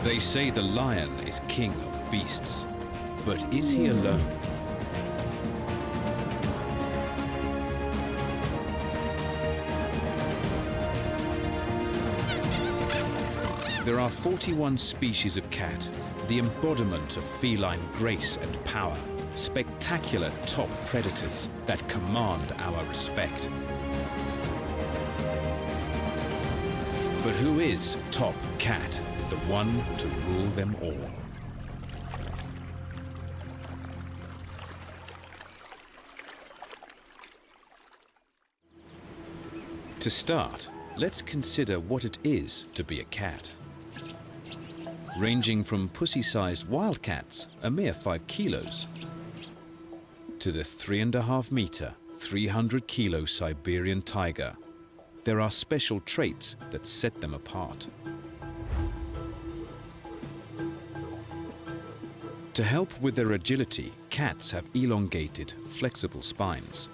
They say the lion is king of beasts, but is he alone? There are 41 species of cat, the embodiment of feline grace and power, spectacular top predators that command our respect. But who is top cat, the one to rule them all? To start, let's consider what it is to be a cat. Ranging from pussy-sized wildcats, a mere 5 kilos, to the 3.5-meter, 300-kilo Siberian tiger, there are special traits that set them apart. To help with their agility, cats have elongated, flexible spines.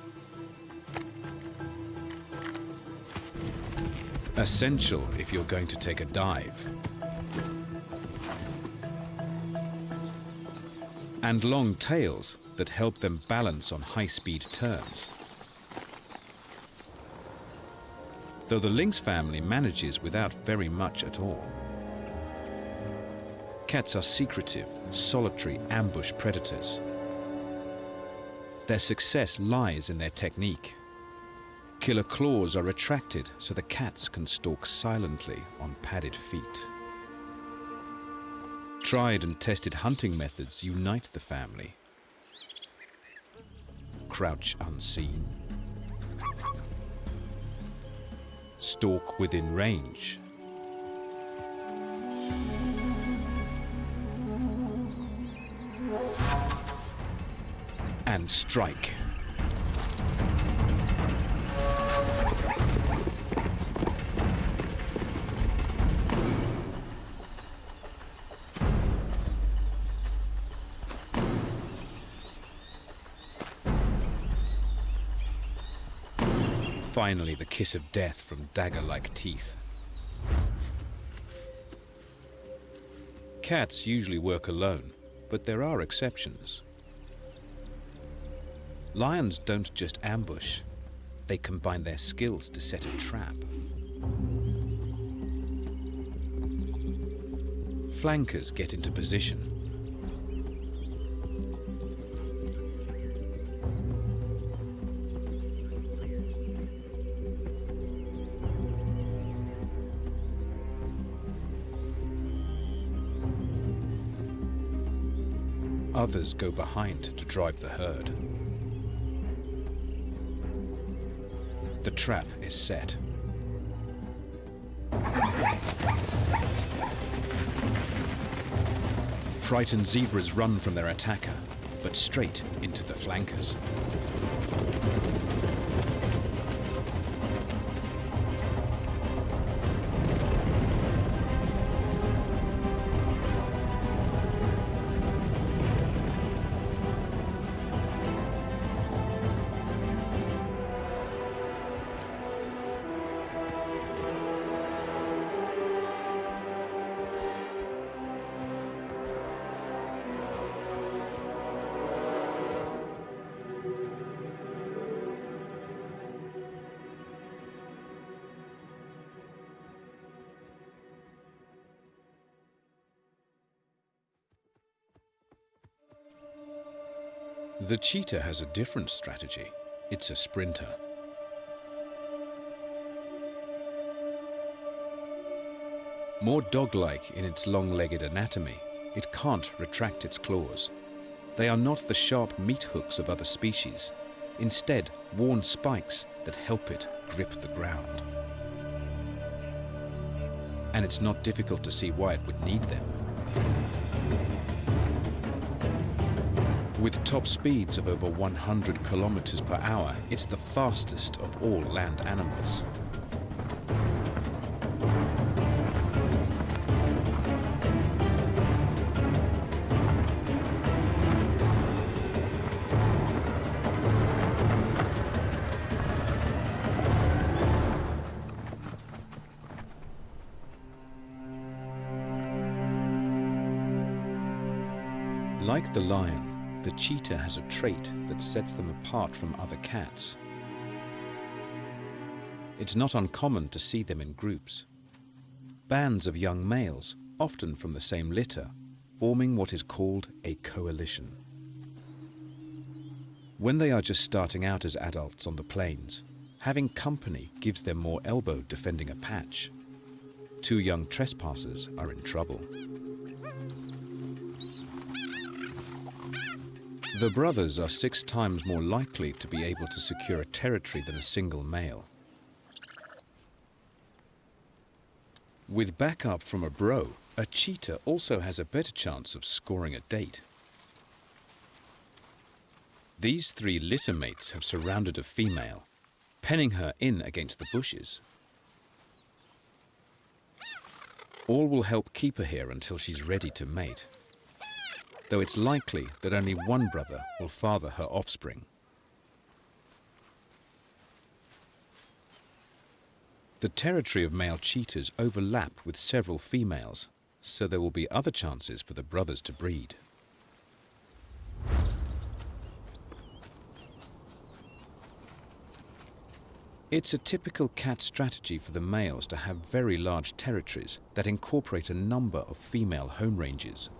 Essential if you're going to take a dive. And long tails that help them balance on high-speed turns. Though the lynx family manages without very much at all. Cats are secretive, solitary ambush predators. Their success lies in their technique. Killer claws are retracted so the cats can stalk silently on padded feet. Tried and tested hunting methods unite the family. Crouch unseen. Stalk within range. And strike. Finally, the kiss of death from dagger-like teeth. Cats usually work alone, but there are exceptions. Lions don't just ambush, they combine their skills to set a trap. Flankers get into position. Others go behind to drive the herd. The trap is set. Frightened zebras run from their attacker, but straight into the flankers. The cheetah has a different strategy. It's a sprinter. More dog-like in its long-legged anatomy, it can't retract its claws. They are not the sharp meat hooks of other species, instead worn spikes that help it grip the ground. And it's not difficult to see why it would need them. With top speeds of over 100 kilometers per hour, it's the fastest of all land animals. Like the lion, the cheetah has a trait that sets them apart from other cats. It's not uncommon to see them in groups. Bands of young males, often from the same litter, forming what is called a coalition. When they are just starting out as adults on the plains, having company gives them more elbow defending a patch. Two young trespassers are in trouble. The brothers are 6 times more likely to be able to secure a territory than a single male. With backup from a bro, a cheetah also has a better chance of scoring a date. These 3 litter mates have surrounded a female, penning her in against the bushes. All will help keep her here until she's ready to mate, though it's likely that only one brother will father her offspring. The territory of male cheetahs overlap with several females, so there will be other chances for the brothers to breed. It's a typical cat strategy for the males to have very large territories that incorporate a number of female home ranges.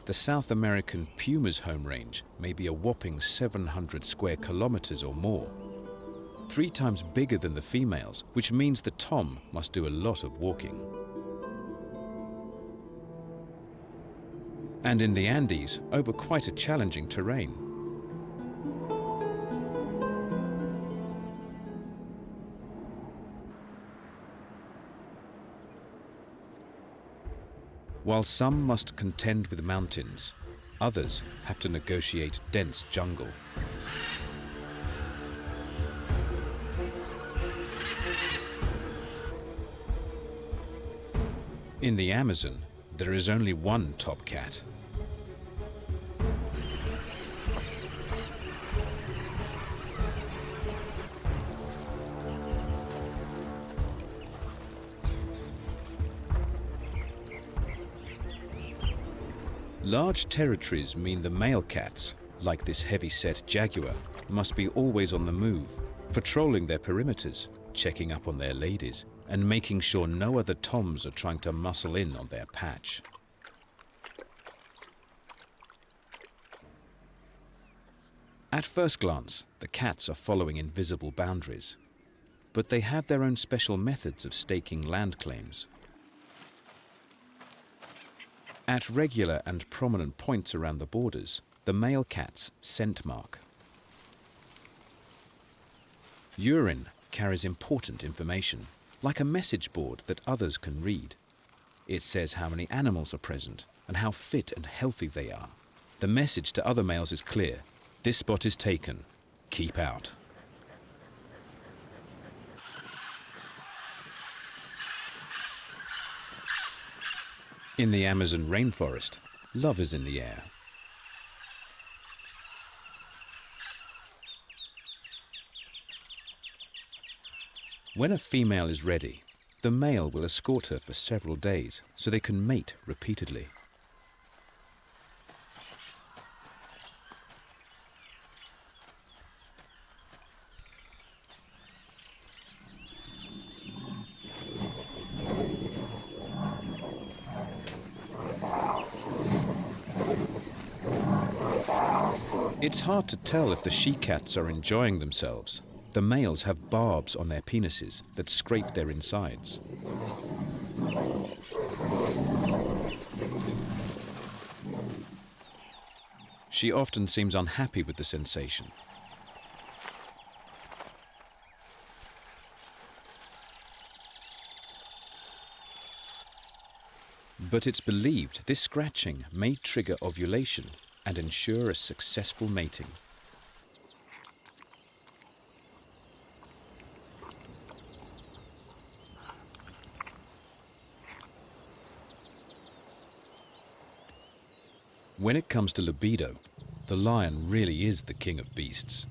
The South American puma's home range may be a whopping 700 square kilometers or more, 3 times bigger than the females, which means the tom must do a lot of walking. And in the Andes, over quite a challenging terrain. While some must contend with mountains, others have to negotiate dense jungle. In the Amazon, there is only one top cat. Large territories mean the male cats, like this heavy-set jaguar, must be always on the move, patrolling their perimeters, checking up on their ladies, and making sure no other toms are trying to muscle in on their patch. At first glance, the cats are following invisible boundaries, but they have their own special methods of staking land claims. At regular and prominent points around the borders, the male cats scent mark. Urine carries important information, like a message board that others can read. It says how many animals are present and how fit and healthy they are. The message to other males is clear: this spot is taken, keep out. In the Amazon rainforest, love is in the air. When a female is ready, the male will escort her for several days so they can mate repeatedly. It's hard to tell if the she-cats are enjoying themselves. The males have barbs on their penises that scrape their insides. She often seems unhappy with the sensation. But it's believed this scratching may trigger ovulation and ensure a successful mating. When it comes to libido, the lion really is the king of beasts.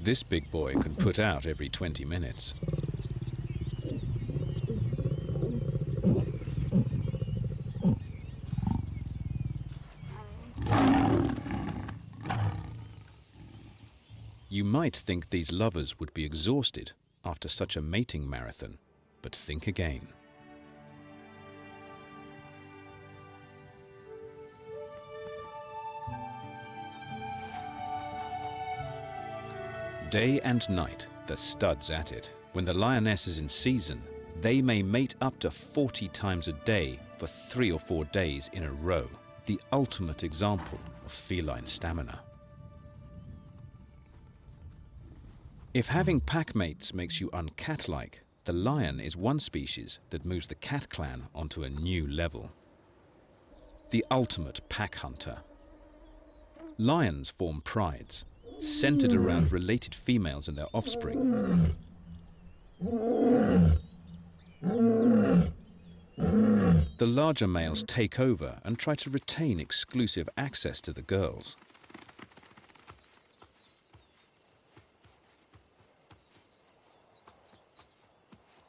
This big boy can put out every 20 minutes. You might think these lovers would be exhausted after such a mating marathon, but think again. Day and night, the stud's at it. When the lioness is in season, they may mate up to 40 times a day for 3 or 4 days in a row. The ultimate example of feline stamina. If having pack mates makes you uncat-like, the lion is one species that moves the cat clan onto a new level. The ultimate pack hunter. Lions form prides, centered around related females and their offspring. The larger males take over and try to retain exclusive access to the girls.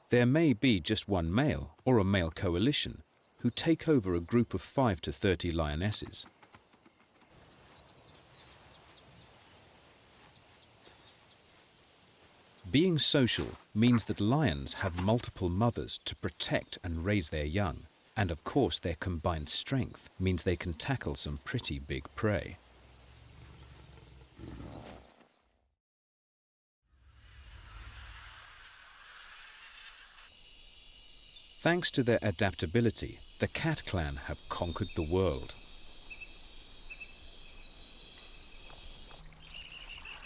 There may be just one male or a male coalition who take over a group of 5 to 30 lionesses. Being social means that lions have multiple mothers to protect and raise their young, and of course their combined strength means they can tackle some pretty big prey. Thanks to their adaptability, the cat clan have conquered the world.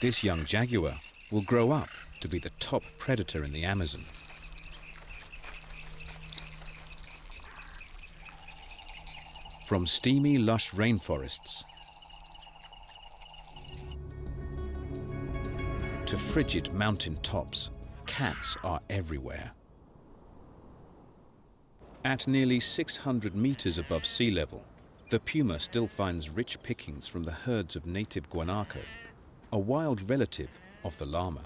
This young jaguar will grow up to be the top predator in the Amazon. From steamy, lush rainforests to frigid mountain tops, cats are everywhere. At nearly 600 meters above sea level, the puma still finds rich pickings from the herds of native guanaco, a wild relative of the llama.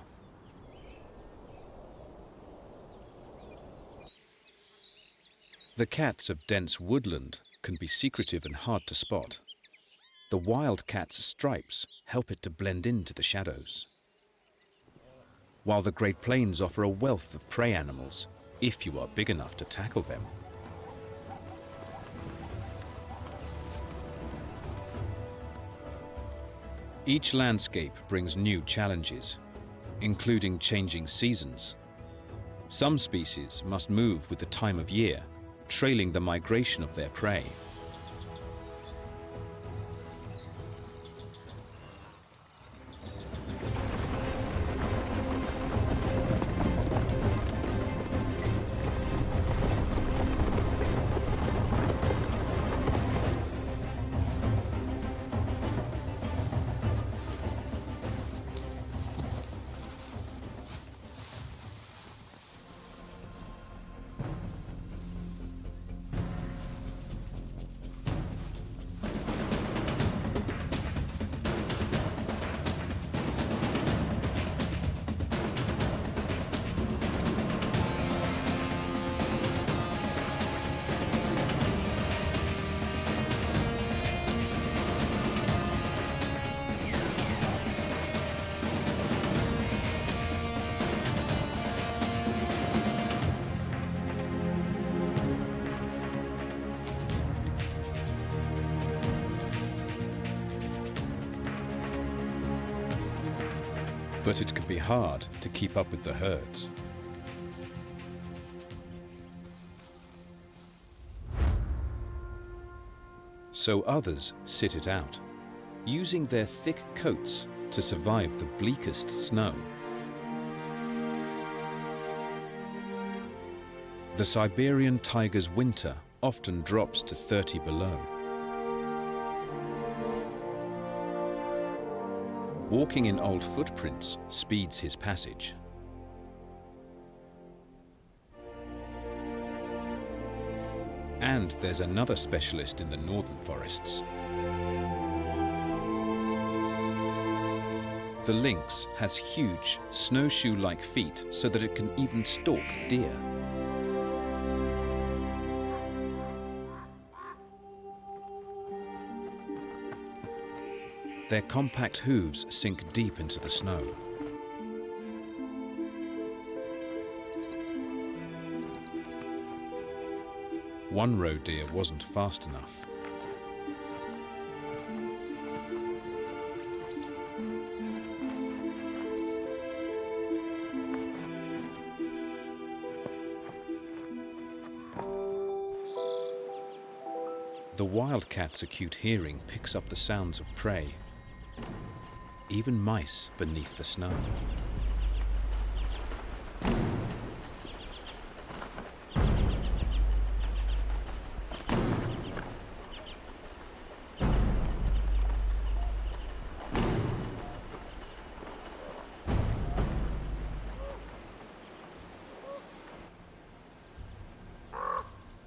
The cats of dense woodland can be secretive and hard to spot. The wild cat's stripes help it to blend into the shadows. While the Great Plains offer a wealth of prey animals, if you are big enough to tackle them. Each landscape brings new challenges, including changing seasons. Some species must move with the time of year, trailing the migration of their prey. But it can be hard to keep up with the herds. So others sit it out, using their thick coats to survive the bleakest snow. The Siberian tiger's winter often drops to 30 below. Walking in old footprints speeds his passage. And there's another specialist in the northern forests. The lynx has huge, snowshoe-like feet so that it can even stalk deer. Their compact hooves sink deep into the snow. One roe deer wasn't fast enough. The wildcat's acute hearing picks up the sounds of prey, even mice beneath the snow.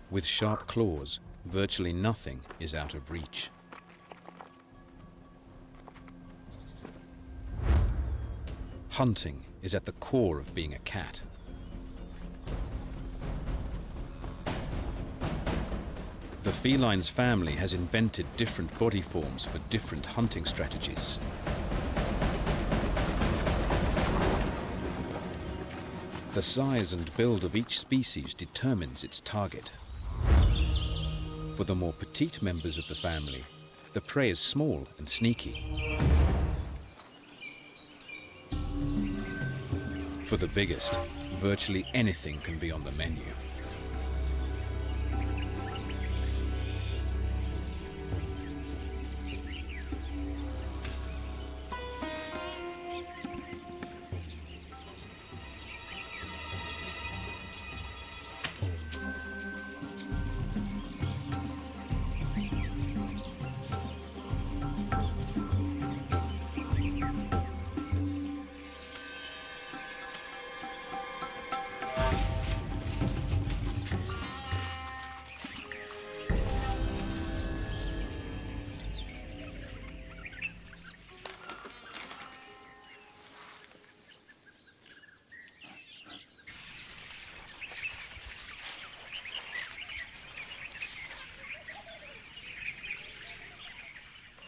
With sharp claws, virtually nothing is out of reach. Hunting is at the core of being a cat. The felines family has invented different body forms for different hunting strategies. The size and build of each species determines its target. For the more petite members of the family, the prey is small and sneaky. For the biggest, virtually anything can be on the menu.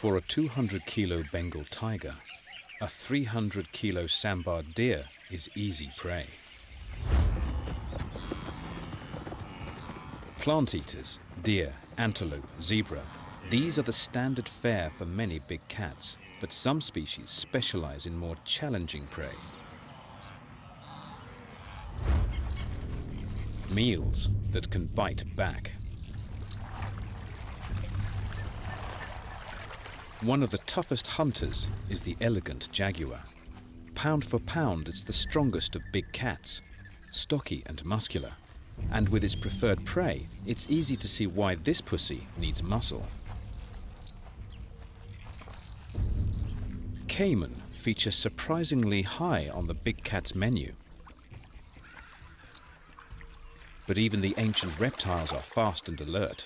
For a 200-kilo Bengal tiger, a 300-kilo sambar deer is easy prey. Plant eaters, deer, antelope, zebra, these are the standard fare for many big cats, but some species specialize in more challenging prey. Meals that can bite back. One of the toughest hunters is the elegant jaguar. Pound for pound, it's the strongest of big cats, stocky and muscular. And with its preferred prey, it's easy to see why this pussy needs muscle. Caiman feature surprisingly high on the big cat's menu. But even the ancient reptiles are fast and alert.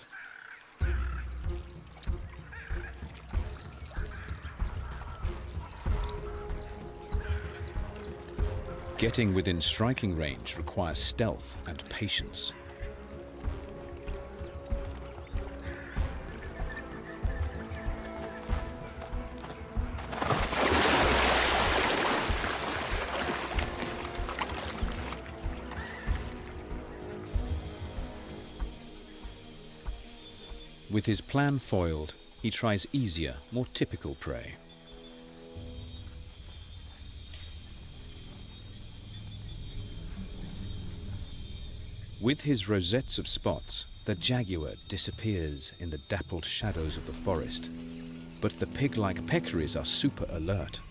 Getting within striking range requires stealth and patience. With his plan foiled, he tries easier, more typical prey. With his rosettes of spots, the jaguar disappears in the dappled shadows of the forest, but the pig-like peccaries are super alert.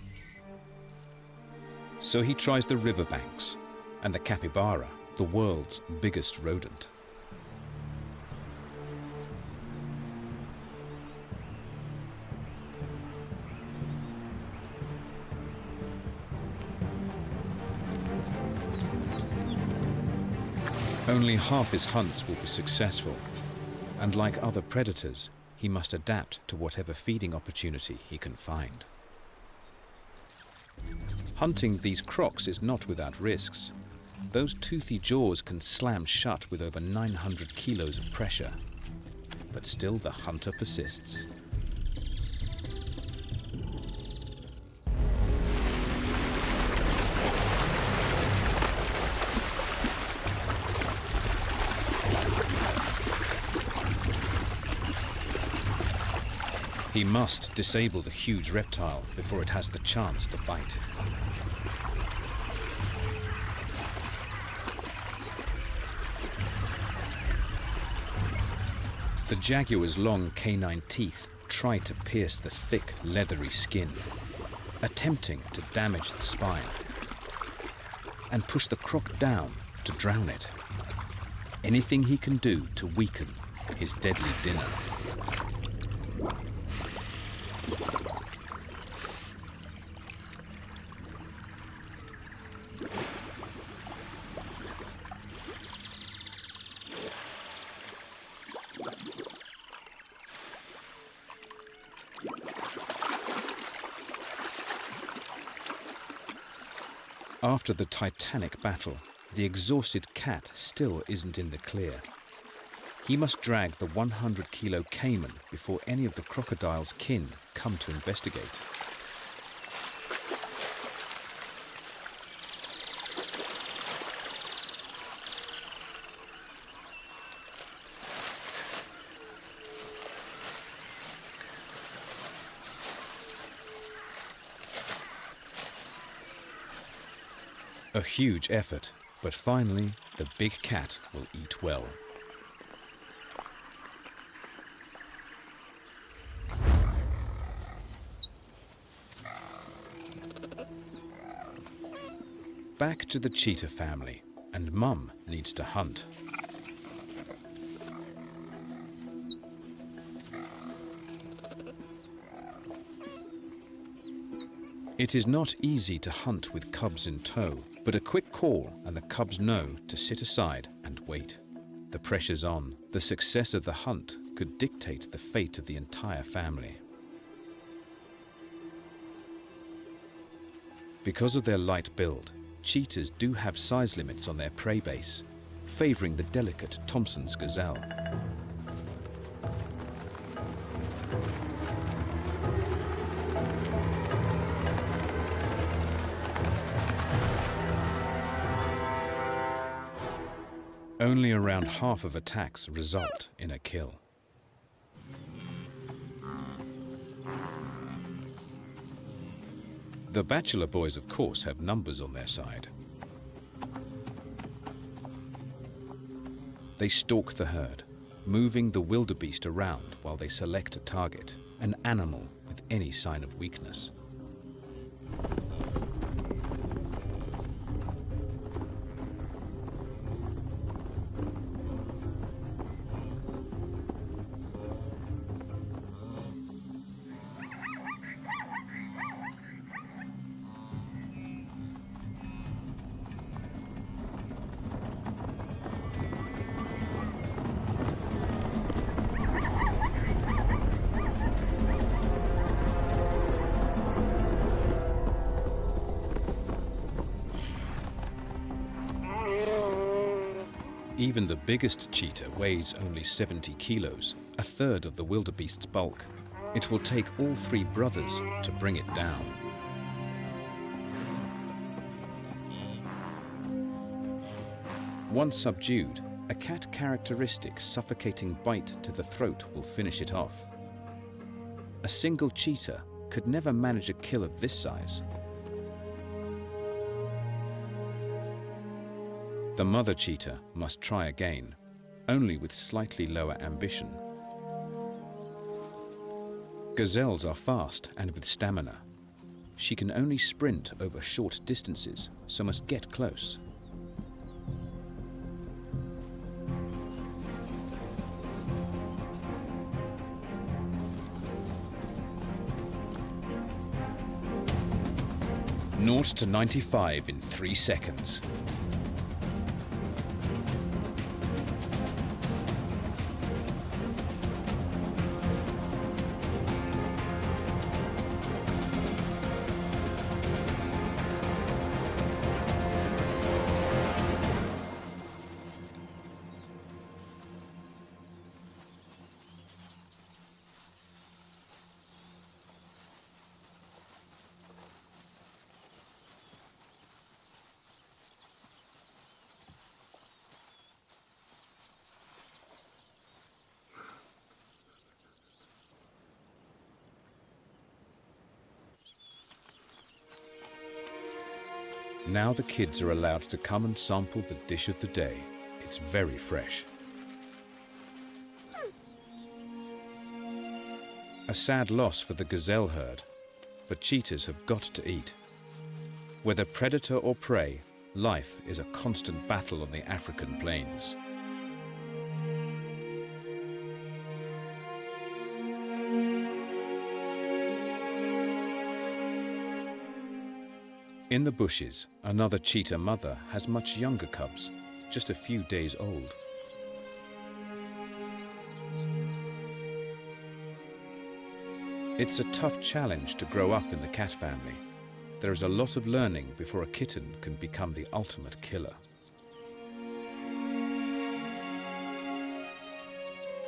So he tries the riverbanks and the capybara, the world's biggest rodent. Only half his hunts will be successful, and like other predators, he must adapt to whatever feeding opportunity he can find. Hunting these crocs is not without risks. Those toothy jaws can slam shut with over 900 kilos of pressure. But still the hunter persists. He must disable the huge reptile before it has the chance to bite. The jaguar's long canine teeth try to pierce the thick, leathery skin, attempting to damage the spine and push the croc down to drown it. Anything he can do to weaken his deadly dinner. After the titanic battle, the exhausted cat still isn't in the clear. He must drag the 100-kilo caiman before any of the crocodile's kin come to investigate. A huge effort, but finally the big cat will eat well. Back to the cheetah family, and Mum needs to hunt. It is not easy to hunt with cubs in tow, but a quick call and the cubs know to sit aside and wait. The pressure's on. The success of the hunt could dictate the fate of the entire family. Because of their light build, cheetahs do have size limits on their prey base, favoring the delicate Thompson's gazelle. Only around half of attacks result in a kill. The bachelor boys, of course, have numbers on their side. They stalk the herd, moving the wildebeest around while they select a target, an animal with any sign of weakness. Even the biggest cheetah weighs only 70 kilos, a third of the wildebeest's bulk. It will take all three brothers to bring it down. Once subdued, a cat characteristic suffocating bite to the throat will finish it off. A single cheetah could never manage a kill of this size. The mother cheetah must try again, only with slightly lower ambition. Gazelles are fast and with stamina. She can only sprint over short distances, so must get close. Naught to 95 in 3 seconds. Now the kids are allowed to come and sample the dish of the day. It's very fresh. A sad loss for the gazelle herd, but cheetahs have got to eat. Whether predator or prey, life is a constant battle on the African plains. In the bushes, another cheetah mother has much younger cubs, just a few days old. It's a tough challenge to grow up in the cat family. There is a lot of learning before a kitten can become the ultimate killer.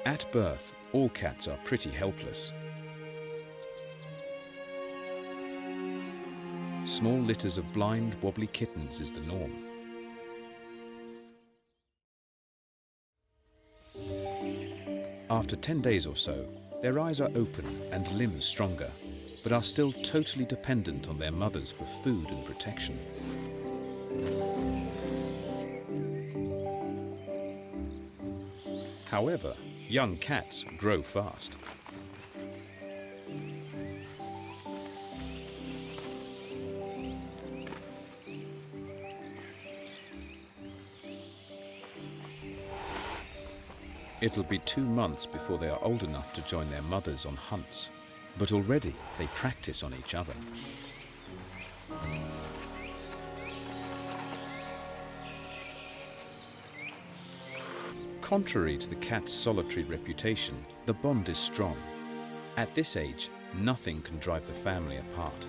At birth, all cats are pretty helpless. Small litters of blind, wobbly kittens is the norm. After 10 days or so, their eyes are open and limbs stronger, but are still totally dependent on their mothers for food and protection. However, young cats grow fast. It'll be 2 months before they are old enough to join their mothers on hunts, but already they practice on each other. Contrary to the cat's solitary reputation, the bond is strong. At this age, nothing can drive the family apart.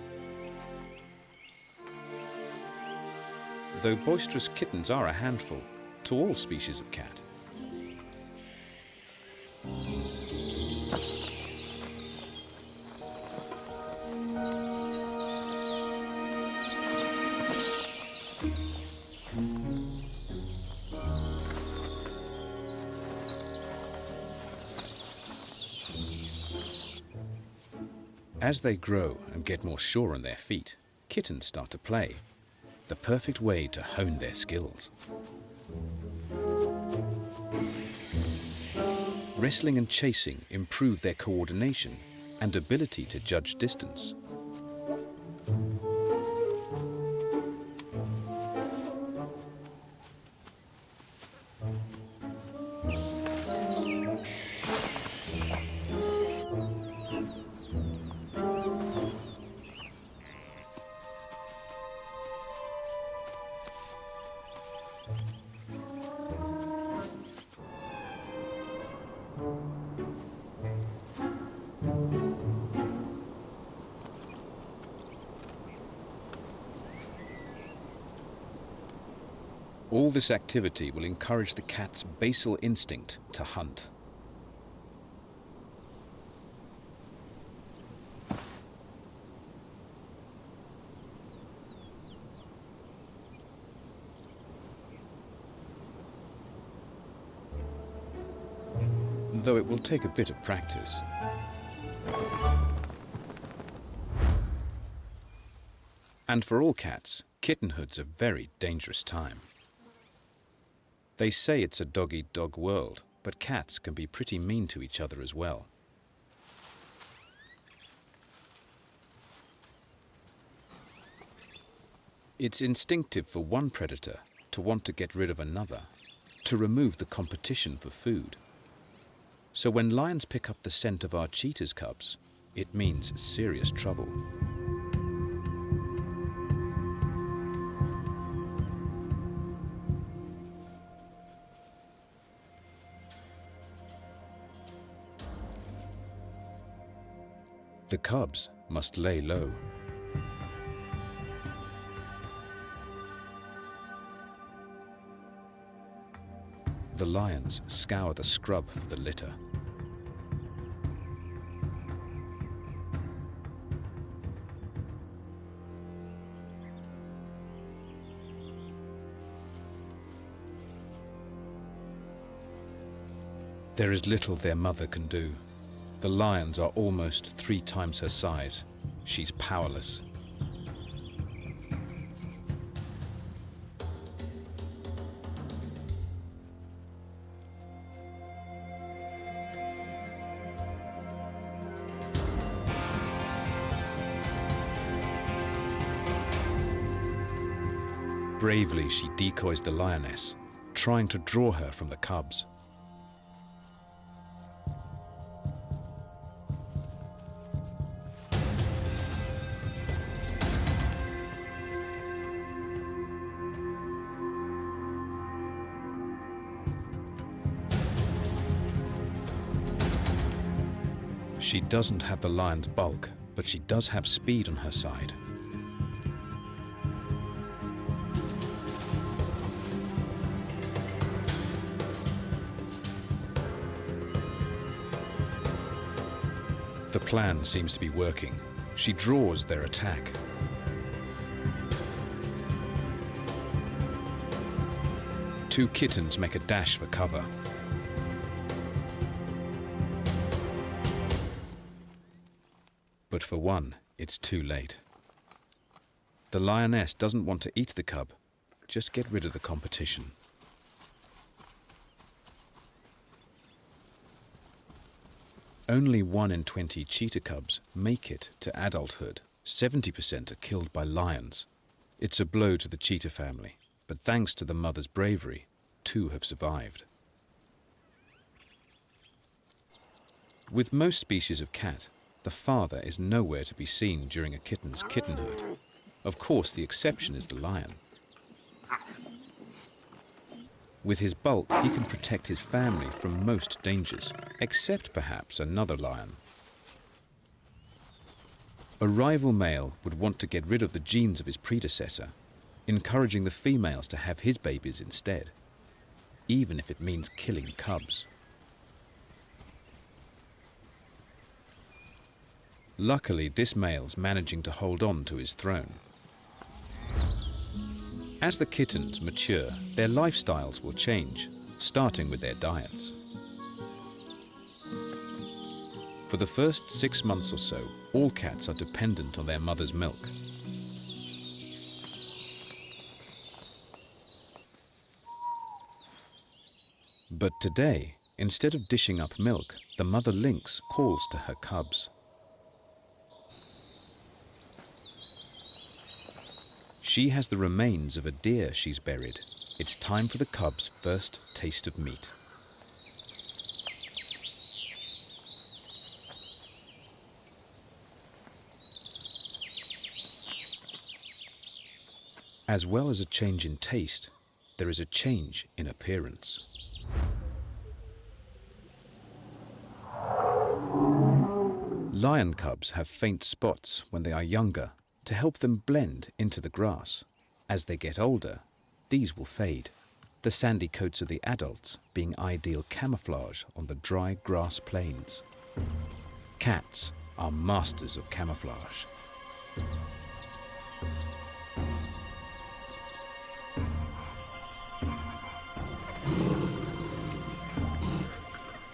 Though boisterous kittens are a handful to all species of cat. As they grow and get more sure on their feet, kittens start to play, the perfect way to hone their skills. Wrestling and chasing improve their coordination and ability to judge distance. All this activity will encourage the cat's basal instinct to hunt. Though it will take a bit of practice. And for all cats, kittenhood's a very dangerous time. They say it's a dog-eat-dog world, but cats can be pretty mean to each other as well. It's instinctive for one predator to want to get rid of another, to remove the competition for food. So when lions pick up the scent of our cheetah's cubs, it means serious trouble. The cubs must lay low. The lions scour the scrub for the litter. There is little their mother can do. The lions are almost 3 times her size. She's powerless. Bravely, she decoys the lioness, trying to draw her from the cubs. She doesn't have the lion's bulk, but she does have speed on her side. The plan seems to be working. She draws their attack. Two kittens make a dash for cover. But for one, it's too late. The lioness doesn't want to eat the cub, just get rid of the competition. Only 1 in 20 cheetah cubs make it to adulthood. 70% are killed by lions. It's a blow to the cheetah family, but thanks to the mother's bravery, 2 have survived. With most species of cat, the father is nowhere to be seen during a kitten's kittenhood. Of course, the exception is the lion. With his bulk, he can protect his family from most dangers, except perhaps another lion. A rival male would want to get rid of the genes of his predecessor, encouraging the females to have his babies instead, even if it means killing cubs. Luckily, this male's managing to hold on to his throne. As the kittens mature, their lifestyles will change, starting with their diets. For the first 6 months or so, all cats are dependent on their mother's milk. But today, instead of dishing up milk, the mother lynx calls to her cubs. She has the remains of a deer she's buried. It's time for the cubs' first taste of meat. As well as a change in taste, there is a change in appearance. Lion cubs have faint spots when they are younger to help them blend into the grass. As they get older, these will fade, the sandy coats of the adults being ideal camouflage on the dry grass plains. Cats are masters of camouflage.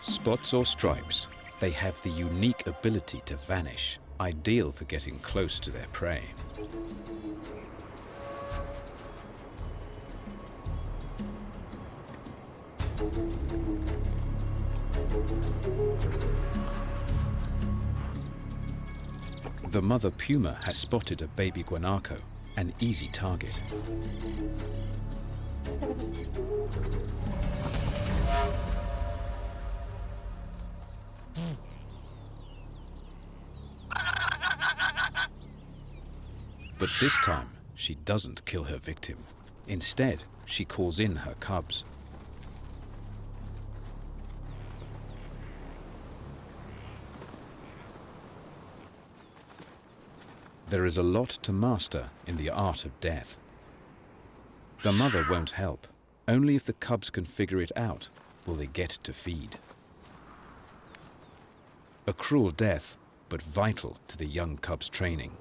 Spots or stripes, they have the unique ability to vanish, ideal for getting close to their prey. The mother puma has spotted a baby guanaco, an easy target. But this time, she doesn't kill her victim. Instead, she calls in her cubs. There is a lot to master in the art of death. The mother won't help. Only if the cubs can figure it out will they get to feed. A cruel death, but vital to the young cubs' training.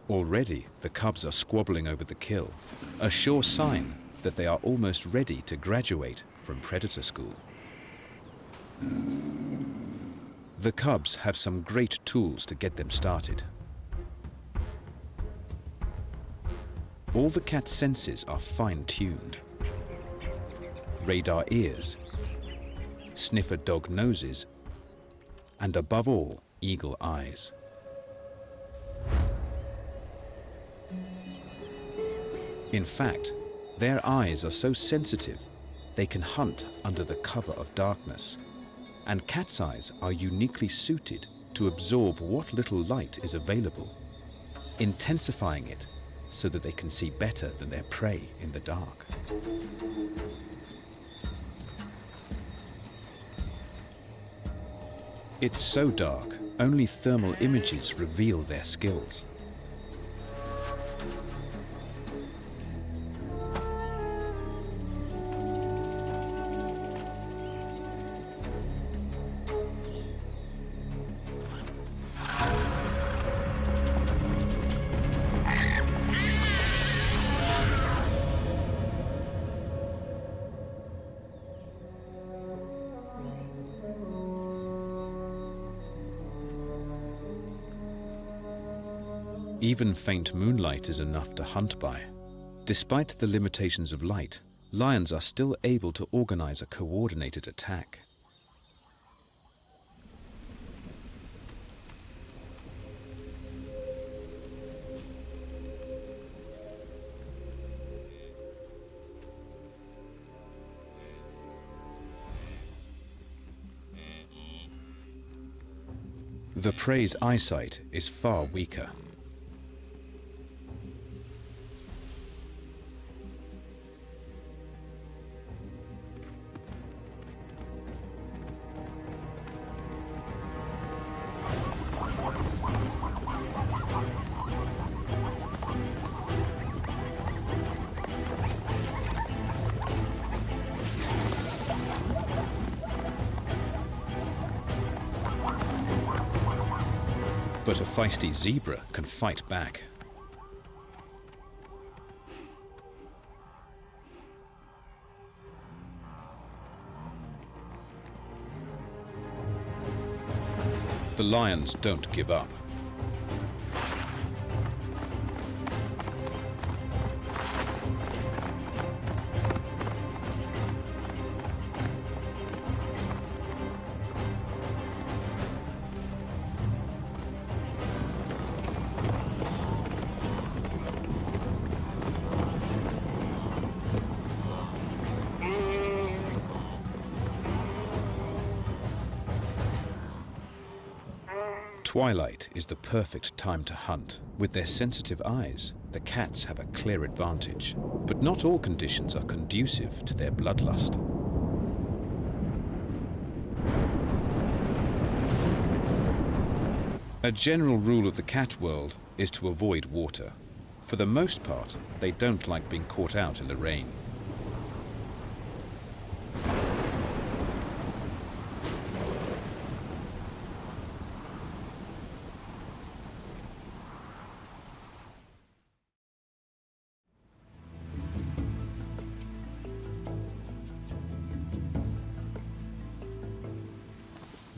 Already, the cubs are squabbling over the kill, a sure sign that they are almost ready to graduate from predator school. The cubs have some great tools to get them started. All the cat's senses are fine-tuned. Radar ears, sniffer dog noses, and above all, eagle eyes. In fact, their eyes are so sensitive they can hunt under the cover of darkness, and cats' eyes are uniquely suited to absorb what little light is available, intensifying it so that they can see better than their prey in the dark. It's so dark, only thermal images reveal their skills. Even faint moonlight is enough to hunt by. Despite the limitations of light, lions are still able to organize a coordinated attack. The prey's eyesight is far weaker. But a feisty zebra can fight back. The lions don't give up. Twilight is the perfect time to hunt. With their sensitive eyes, the cats have a clear advantage. But not all conditions are conducive to their bloodlust. A general rule of the cat world is to avoid water. For the most part, they don't like being caught out in the rain.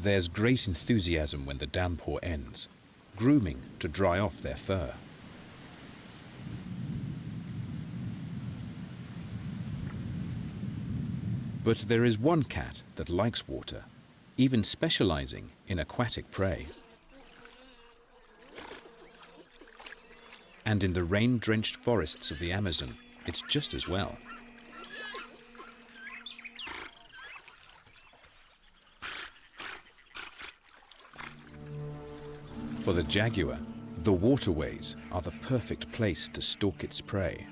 There's great enthusiasm when the downpour ends, grooming to dry off their fur. But there is one cat that likes water, even specializing in aquatic prey. And in the rain-drenched forests of the Amazon, it's just as well. For the jaguar, the waterways are the perfect place to stalk its prey.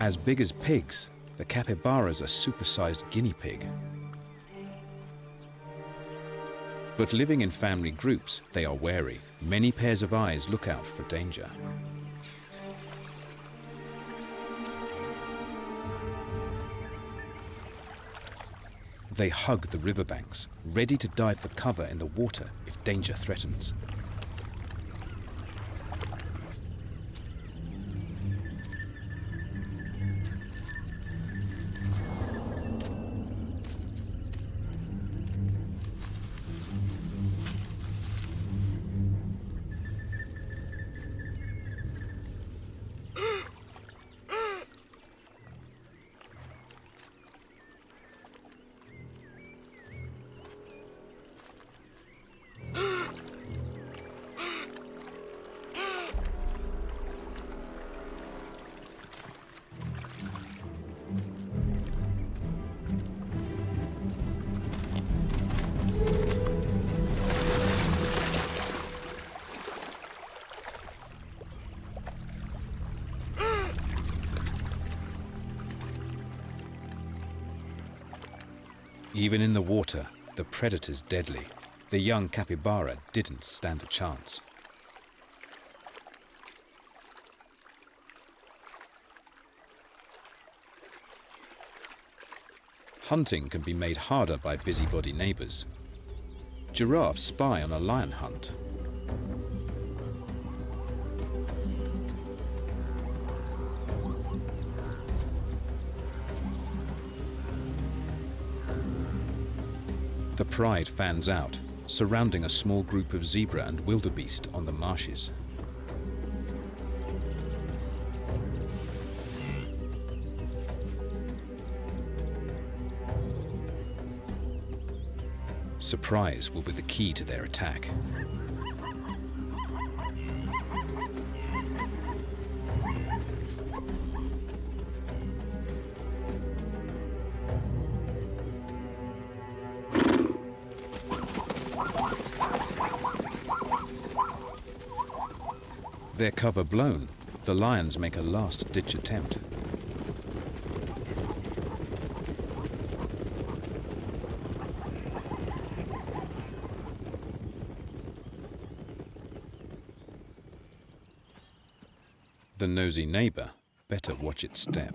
As big as pigs, the capybara's a supersized guinea pig. But living in family groups, they are wary. Many pairs of eyes look out for danger. They hug the riverbanks, ready to dive for cover in the water if danger threatens. Even in the water, the predator's deadly. The young capybara didn't stand a chance. Hunting can be made harder by busybody neighbors. Giraffes spy on a lion hunt. The pride fans out, surrounding a small group of zebra and wildebeest on the marshes. Surprise will be the key to their attack. Their cover blown, the lions make a last-ditch attempt. The nosy neighbor better watch its step.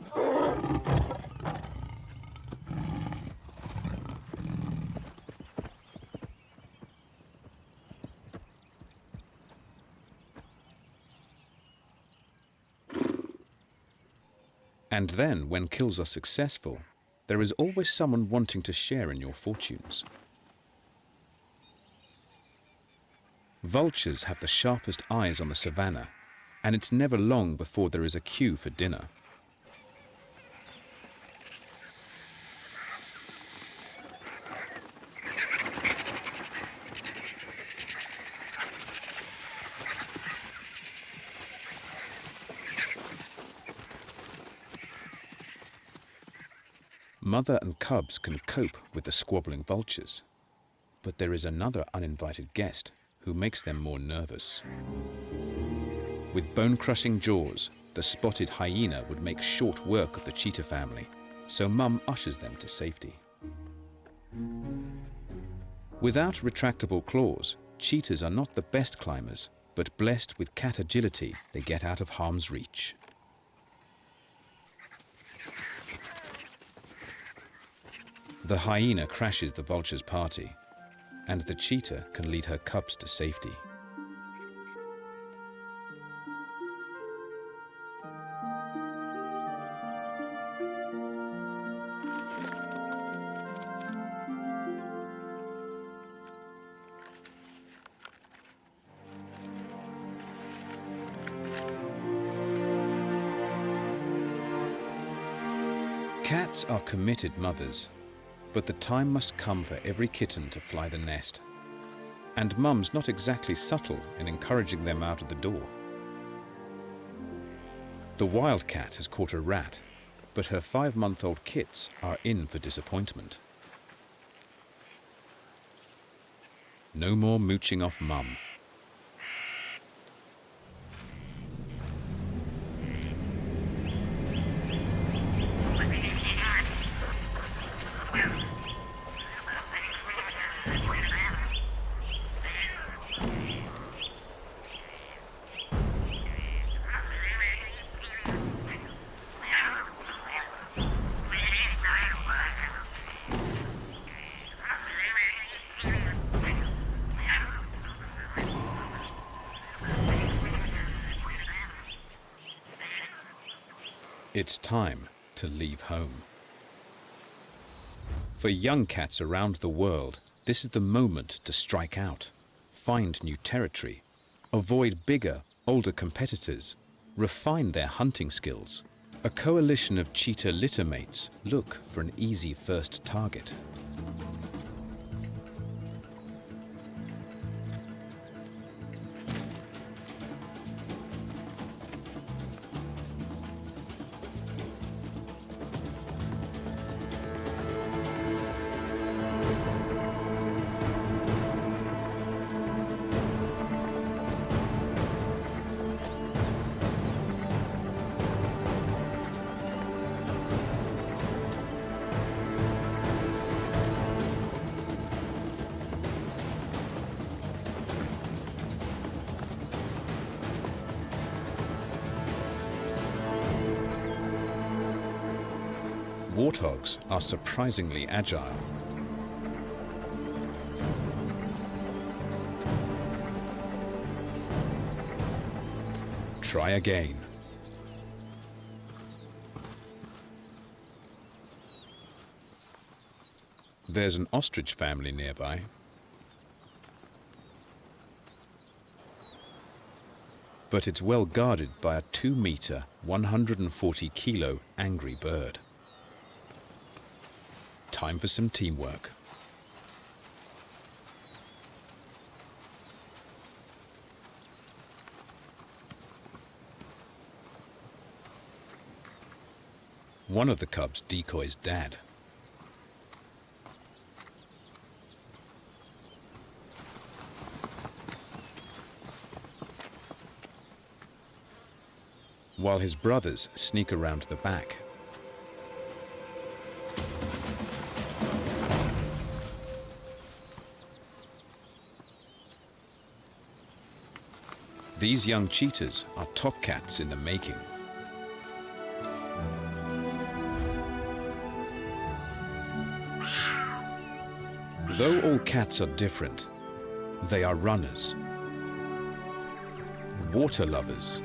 And then, when kills are successful, there is always someone wanting to share in your fortunes. Vultures have the sharpest eyes on the savannah, and it's never long before there is a queue for dinner. Mother and cubs can cope with the squabbling vultures, but there is another uninvited guest who makes them more nervous. With bone-crushing jaws, the spotted hyena would make short work of the cheetah family, so Mum ushers them to safety. Without retractable claws, cheetahs are not the best climbers, but blessed with cat agility, they get out of harm's reach. The hyena crashes the vulture's party, and the cheetah can lead her cubs to safety. Cats are committed mothers, but the time must come for every kitten to fly the nest. And Mum's not exactly subtle in encouraging them out of the door. The wildcat has caught a rat, but her 5-month-old kits are in for disappointment. No more mooching off Mum. It's time to leave home. For young cats around the world, this is the moment to strike out, find new territory, avoid bigger, older competitors, refine their hunting skills. A coalition of cheetah littermates look for an easy first target. Warthogs are surprisingly agile. Try again. There's an ostrich family nearby. But it's well guarded by a 2-meter, 140-kilo angry bird. Time for some teamwork. One of the cubs decoys Dad. While his brothers sneak around the back. These young cheetahs are top cats in the making. Though all cats are different, they are runners, water lovers,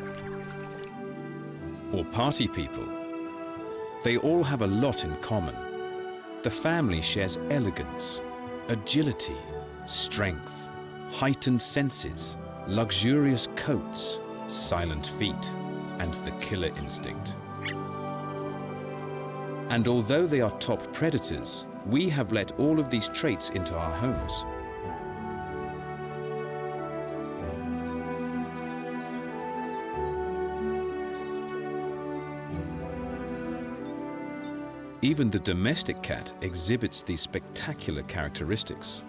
or party people. They all have a lot in common. The family shares elegance, agility, strength, heightened senses, luxurious coats, silent feet, and the killer instinct. And although they are top predators, we have let all of these traits into our homes. Even the domestic cat exhibits these spectacular characteristics.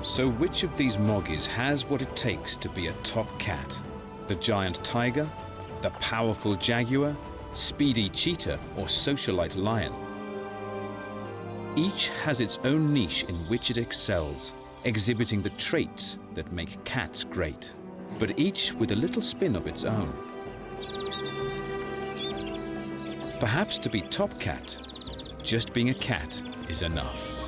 So which of these moggies has what it takes to be a top cat? The giant tiger, the powerful jaguar, speedy cheetah, or socialite lion? Each has its own niche in which it excels, exhibiting the traits that make cats great, but each with a little spin of its own. Perhaps to be top cat, just being a cat is enough.